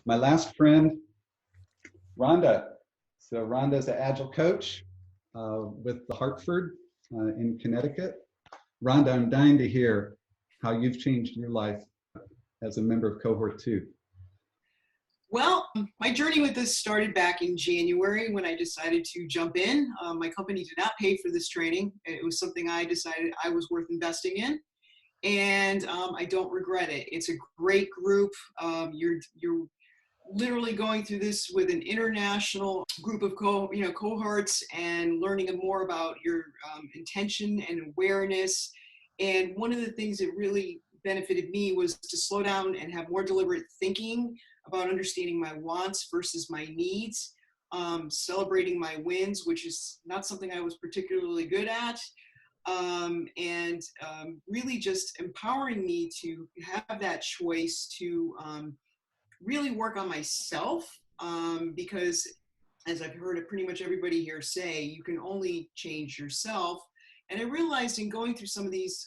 My last friend, Rhonda. So Rhonda's an agile coach with the Hartford in Connecticut. Rhonda, I'm dying to hear how you've changed your life as a member of cohort 2. Well, my journey with this started back in January when I decided to jump in. My company did not pay for this training. It was something I decided I was worth investing in, and I don't regret it. It's a great group. You're literally going through this with an international group of cohorts and learning more about your intention and awareness. And one of the things that really benefited me was to slow down and have more deliberate thinking about understanding my wants versus my needs, celebrating my wins, which is not something I was particularly good at, and really just empowering me to have that choice to really work on myself, because as I've heard pretty much everybody here say, you can only change yourself. And I realized in going through some of these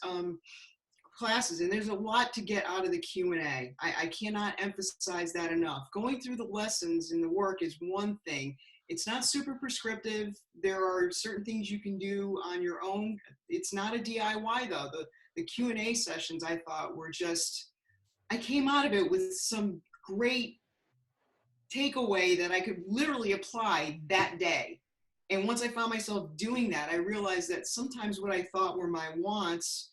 classes, and there's a lot to get out of the Q&A. I cannot emphasize that enough. Going through the lessons and the work is one thing. It's not super prescriptive. There are certain things you can do on your own. It's not a DIY though. The Q&A sessions I thought were just, I came out of it with some great takeaway that I could literally apply that day. And once I found myself doing that, I realized that sometimes what I thought were my wants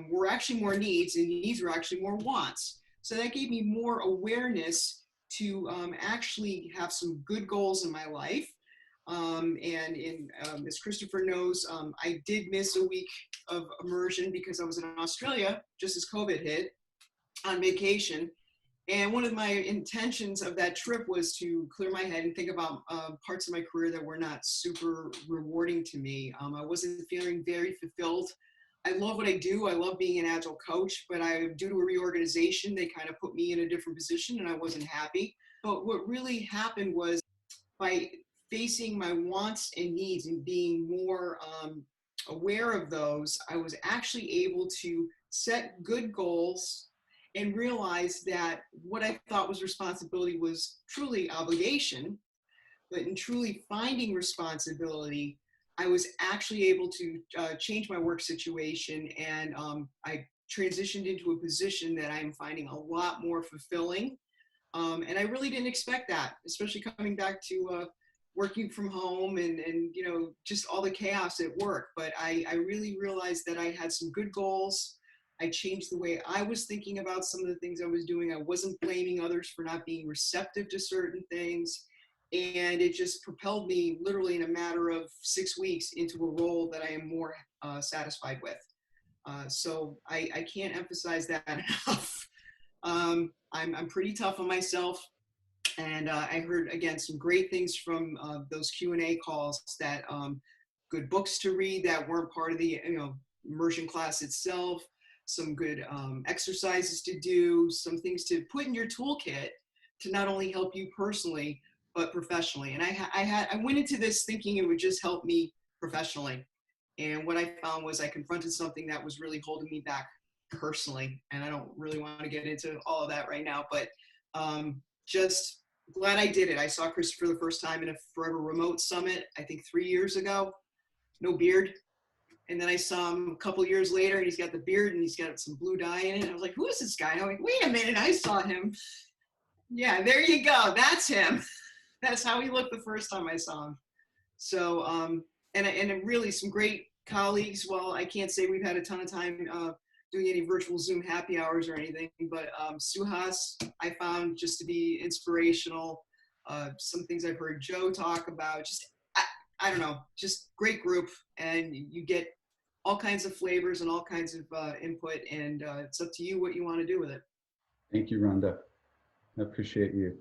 were actually more needs, and needs were actually more wants. So that gave me more awareness to actually have some good goals in my life. As Christopher knows, I did miss a week of immersion because I was in Australia just as COVID hit on vacation. And one of my intentions of that trip was to clear my head and think about parts of my career that were not super rewarding to me. I wasn't feeling very fulfilled. I love what I do. I love being an agile coach, but due to a reorganization, they kind of put me in a different position and I wasn't happy. But what really happened was by facing my wants and needs and being more aware of those, I was actually able to set good goals and realize that what I thought was responsibility was truly obligation. But in truly finding responsibility, I was actually able to change my work situation, and I transitioned into a position that I'm finding a lot more fulfilling. And I really didn't expect that, especially coming back to working from home and just all the chaos at work. But I really realized that I had some good goals. I changed the way I was thinking about some of the things I was doing. I wasn't blaming others for not being receptive to certain things. And it just propelled me literally in a matter of 6 weeks into a role that I am more satisfied with. So I can't emphasize that enough. I'm pretty tough on myself. And I heard, again, some great things from those Q&A calls, that good books to read that weren't part of the immersion class itself, some good exercises to do, some things to put in your toolkit to not only help you personally, but professionally. And I went into this thinking it would just help me professionally. And what I found was I confronted something that was really holding me back personally. And I don't really want to get into all of that right now, but just glad I did it. I saw Christopher the first time in a Forever Remote Summit, I think 3 years ago, no beard. And then I saw him a couple years later and he's got the beard and he's got some blue dye in it. And I was like, who is this guy? And I'm like, wait a minute, I saw him. Yeah, there you go. That's him. That's how he looked the first time I saw him. So, and really some great colleagues. Well, I can't say we've had a ton of time doing any virtual Zoom happy hours or anything, but Suhas I found just to be inspirational. Some things I've heard Joe talk about, just, I don't know, just great group. And you get all kinds of flavors and all kinds of input, and it's up to you what you want to do with it. Thank you, Rhonda. I appreciate you.